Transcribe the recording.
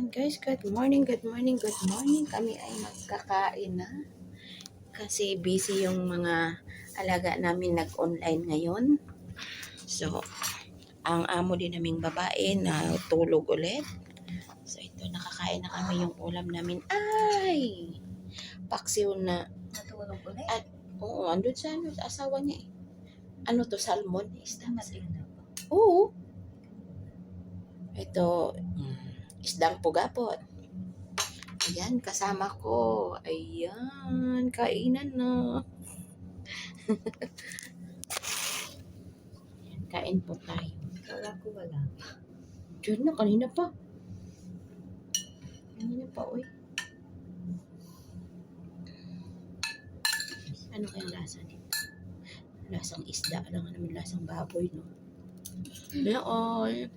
Guys, good morning, good morning, good morning. Kami ay magkakain na. Kasi busy yung mga alaga namin nag-online ngayon. So, ang amo din naming babae na tulog ulit. So, ito, nakakain na kami yung ulam namin. Ay! Paksiw na. Natulog ulit? At, oo, andun sa asawa niya eh. Ano to, salmon? Isda. Oo. Ito, isdang pugapot. Ayan, kasama ko. Ayan, kainan na. Ayan, kain po tayo. Kala ko wala. Diyan na, kanina pa. Kanina pa, uy. Ano kayang lasa dito? Lasang isda lang naman, lasang baboy, no? Ayan, oy.